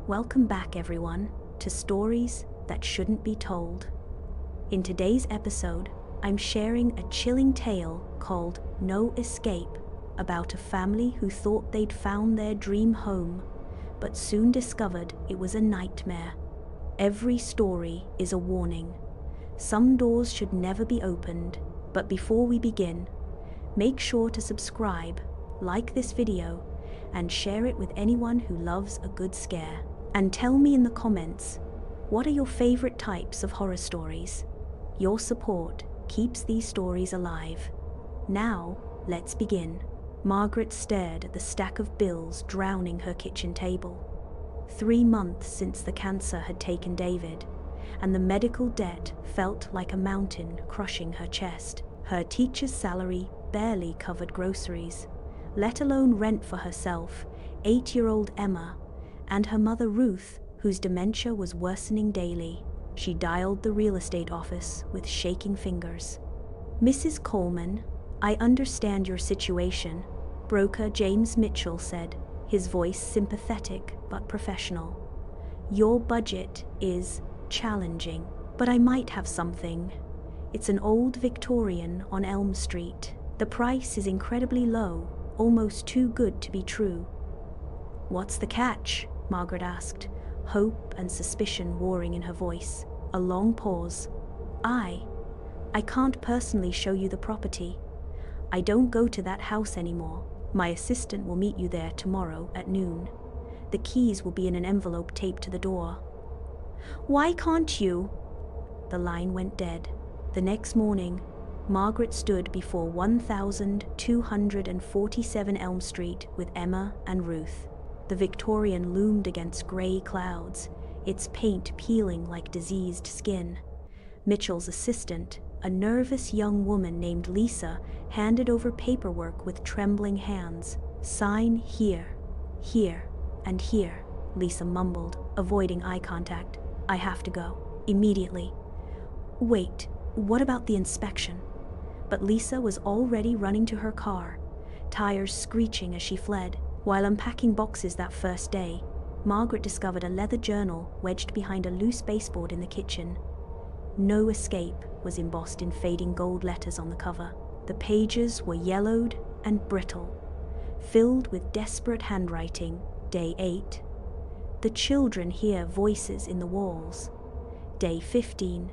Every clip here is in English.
Welcome back, everyone, to Stories That Shouldn't Be Told. In today's episode, I'm sharing a chilling tale called No Escape about a family who thought they'd found their dream home, but soon discovered it was a nightmare. Every story is a warning. Some doors should never be opened, but before we begin, make sure to subscribe, like this video, and share it with anyone who loves a good scare. And tell me in the comments, what are your favorite types of horror stories? Your support keeps these stories alive. Now, let's begin. Margaret stared at the stack of bills drowning her kitchen table. 3 months since the cancer had taken David, and the medical debt felt like a mountain crushing her chest. Her teacher's salary barely covered groceries, let alone rent for herself, 8-year-old Emma, and her mother Ruth, whose dementia was worsening daily. She dialed the real estate office with shaking fingers. "Mrs. Coleman, I understand your situation," broker James Mitchell said, his voice sympathetic but professional. "Your budget is challenging, but I might have something. It's an old Victorian on Elm Street. The price is incredibly low, almost too good to be true." "What's the catch?" Margaret asked, hope and suspicion warring in her voice. A long pause. I can't personally show you the property. I don't go to that house anymore. My assistant will meet you there tomorrow at noon. The keys will be in an envelope taped to the door." "Why can't you?" The line went dead. The next morning, Margaret stood before 1247 Elm Street with Emma and Ruth. The Victorian loomed against grey clouds, its paint peeling like diseased skin. Mitchell's assistant, a nervous young woman named Lisa, handed over paperwork with trembling hands. "Sign here, here, and here," Lisa mumbled, avoiding eye contact. "I have to go, immediately." "Wait, what about the inspection?" But Lisa was already running to her car, tires screeching as she fled. While unpacking boxes that first day, Margaret discovered a leather journal wedged behind a loose baseboard in the kitchen. "No Escape" was embossed in fading gold letters on the cover. The pages were yellowed and brittle, filled with desperate handwriting. Day 8. "The children hear voices in the walls." Day 15.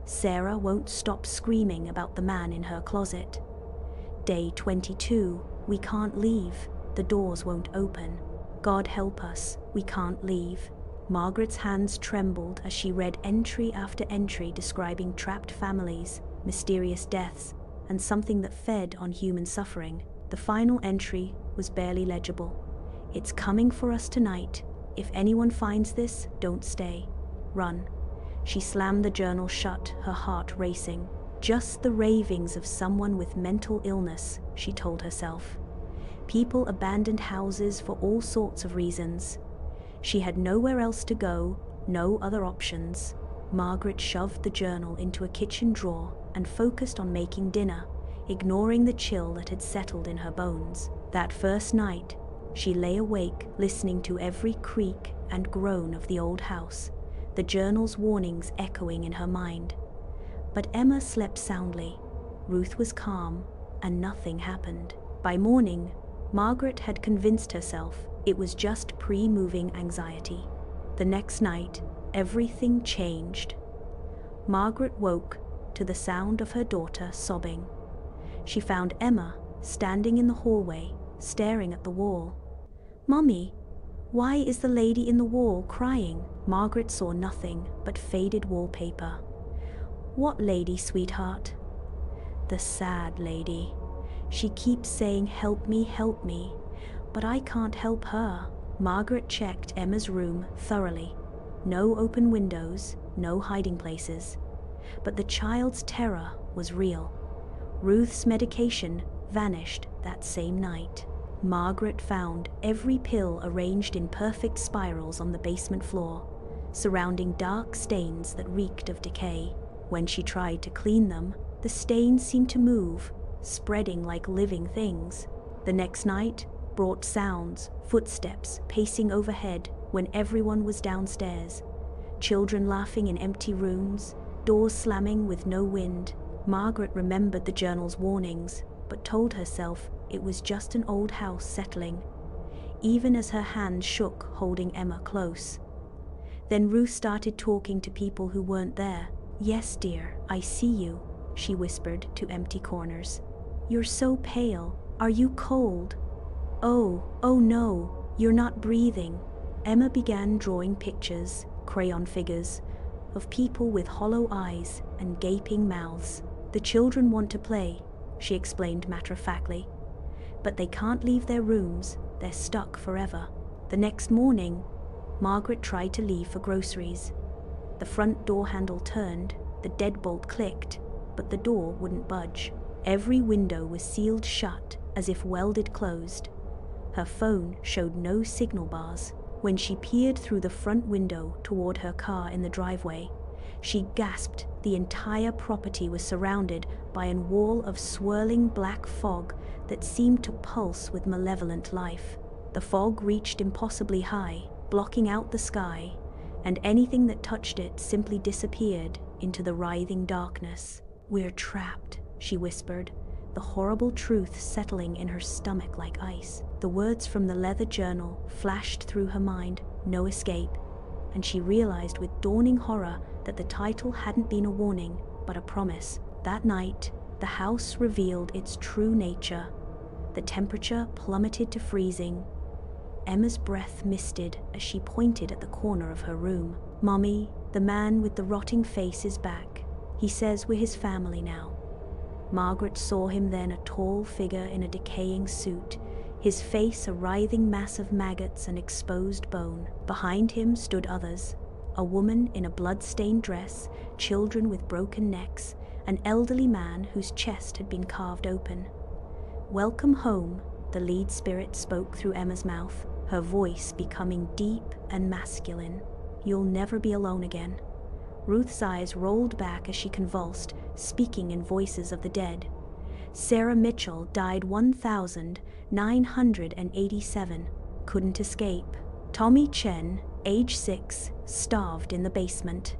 "Sarah won't stop screaming about the man in her closet." Day 22. "We can't leave. The doors won't open. God help us, we can't leave." Margaret's hands trembled as she read entry after entry describing trapped families, mysterious deaths, and something that fed on human suffering. The final entry was barely legible. "It's coming for us tonight. If anyone finds this, don't stay. Run." She slammed the journal shut, her heart racing. Just the ravings of someone with mental illness, she told herself. People abandoned houses for all sorts of reasons. She had nowhere else to go, no other options. Margaret shoved the journal into a kitchen drawer and focused on making dinner, ignoring the chill that had settled in her bones. That first night, she lay awake listening to every creak and groan of the old house, the journal's warnings echoing in her mind. But Emma slept soundly, Ruth was calm, and nothing happened. By morning, Margaret had convinced herself it was just pre-moving anxiety. The next night, everything changed. Margaret woke to the sound of her daughter sobbing. She found Emma standing in the hallway, staring at the wall. "Mummy, why is the lady in the wall crying?" Margaret saw nothing but faded wallpaper. "What lady, sweetheart?" "The sad lady. She keeps saying, 'Help me,' but I can't help her." Margaret checked Emma's room thoroughly. No open windows, no hiding places. But the child's terror was real. Ruth's medication vanished that same night. Margaret found every pill arranged in perfect spirals on the basement floor, surrounding dark stains that reeked of decay. When she tried to clean them, the stains seemed to move, spreading like living things. The next night brought sounds, footsteps pacing overhead, when everyone was downstairs. Children laughing in empty rooms, doors slamming with no wind. Margaret remembered the journal's warnings, but told herself it was just an old house settling, even as her hand shook holding Emma close. Then Ruth started talking to people who weren't there. "Yes, dear, I see you," she whispered to empty corners. "You're so pale. Are you cold? Oh no, you're not breathing." Emma began drawing pictures, crayon figures, of people with hollow eyes and gaping mouths. "The children want to play," she explained matter-of-factly, "but they can't leave their rooms. They're stuck forever." The next morning, Margaret tried to leave for groceries. The front door handle turned, the deadbolt clicked, but the door wouldn't budge. Every window was sealed shut, as if welded closed. Her phone showed no signal bars. When she peered through the front window toward her car in the driveway, she gasped. The entire property was surrounded by a wall of swirling black fog that seemed to pulse with malevolent life. The fog reached impossibly high, blocking out the sky, and anything that touched it simply disappeared into the writhing darkness. "We're trapped," she whispered, the horrible truth settling in her stomach like ice. The words from the leather journal flashed through her mind, "No escape," and she realized with dawning horror that the title hadn't been a warning, but a promise. That night, the house revealed its true nature. The temperature plummeted to freezing. Emma's breath misted as she pointed at the corner of her room. "Mommy, the man with the rotting face is back. He says we're his family now." Margaret saw him then, a tall figure in a decaying suit, his face a writhing mass of maggots and exposed bone. Behind him stood others, a woman in a blood-stained dress, children with broken necks, an elderly man whose chest had been carved open. "Welcome home," the lead spirit spoke through Emma's mouth, her voice becoming deep and masculine. "You'll never be alone again." Ruth's eyes rolled back as she convulsed, speaking in voices of the dead. Sarah Mitchell died 1987, couldn't escape. Tommy Chen, age 6, starved in the basement.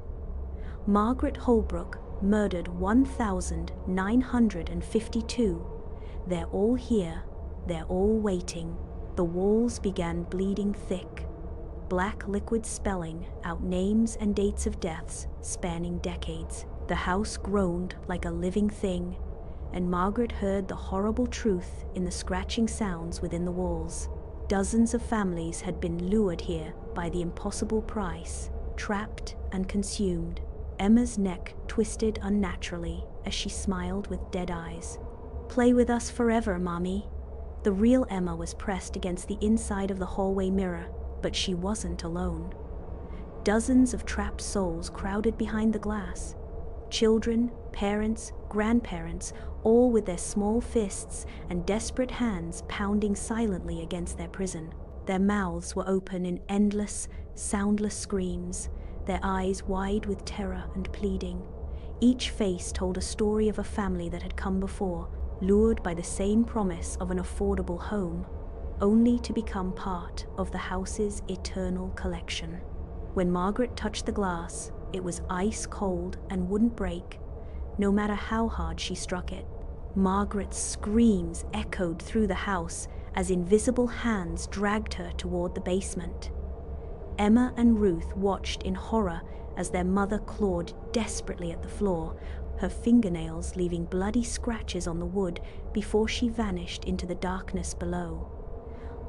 Margaret Holbrook, murdered 1952. They're all here, they're all waiting. The walls began bleeding thick. Black liquid spelling out names and dates of deaths spanning decades. The house groaned like a living thing, and Margaret heard the horrible truth in the scratching sounds within the walls. Dozens of families had been lured here by the impossible price, trapped and consumed. Emma's neck twisted unnaturally as she smiled with dead eyes. "Play with us forever, Mommy." The real Emma was pressed against the inside of the hallway mirror, but she wasn't alone. Dozens of trapped souls crowded behind the glass. Children, parents, grandparents, all with their small fists and desperate hands pounding silently against their prison. Their mouths were open in endless, soundless screams, their eyes wide with terror and pleading. Each face told a story of a family that had come before, lured by the same promise of an affordable home, only to become part of the house's eternal collection. When Margaret touched the glass, it was ice cold and wouldn't break, no matter how hard she struck it. Margaret's screams echoed through the house as invisible hands dragged her toward the basement. Emma and Ruth watched in horror as their mother clawed desperately at the floor, her fingernails leaving bloody scratches on the wood before she vanished into the darkness below.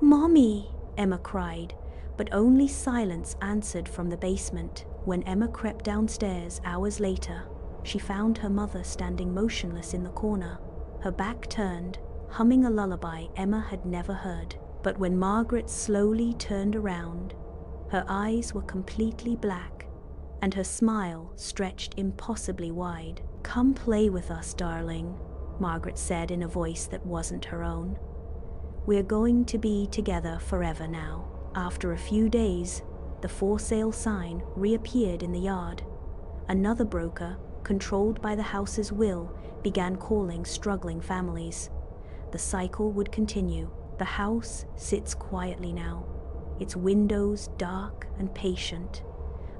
"Mommy!" Emma cried, but only silence answered from the basement. When Emma crept downstairs hours later, she found her mother standing motionless in the corner, her back turned, humming a lullaby Emma had never heard. But when Margaret slowly turned around, her eyes were completely black, and her smile stretched impossibly wide. "Come play with us, darling," Margaret said in a voice that wasn't her own. "We're going to be together forever now." After a few days, the for sale sign reappeared in the yard. Another broker, controlled by the house's will, began calling struggling families. The cycle would continue. The house sits quietly now, its windows dark and patient.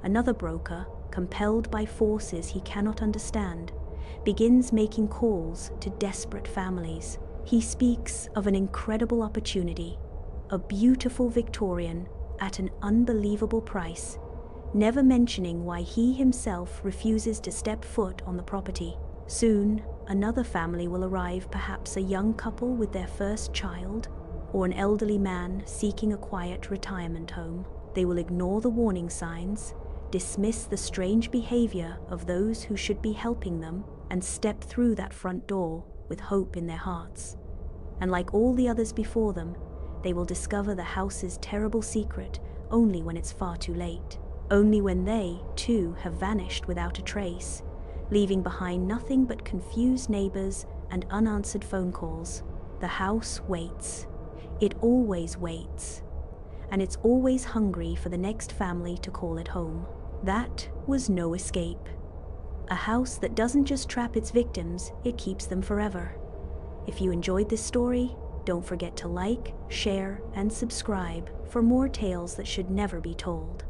Another broker, compelled by forces he cannot understand, begins making calls to desperate families. He speaks of an incredible opportunity, a beautiful Victorian at an unbelievable price, never mentioning why he himself refuses to step foot on the property. Soon, another family will arrive, perhaps a young couple with their first child, or an elderly man seeking a quiet retirement home. They will ignore the warning signs, dismiss the strange behavior of those who should be helping them, and step through that front door with hope in their hearts. And like all the others before them, they will discover the house's terrible secret only when it's far too late. Only when they, too, have vanished without a trace, leaving behind nothing but confused neighbors and unanswered phone calls. The house waits. It always waits. And it's always hungry for the next family to call it home. That was No Escape. A house that doesn't just trap its victims, it keeps them forever. If you enjoyed this story, don't forget to like, share, and subscribe for more tales that should never be told.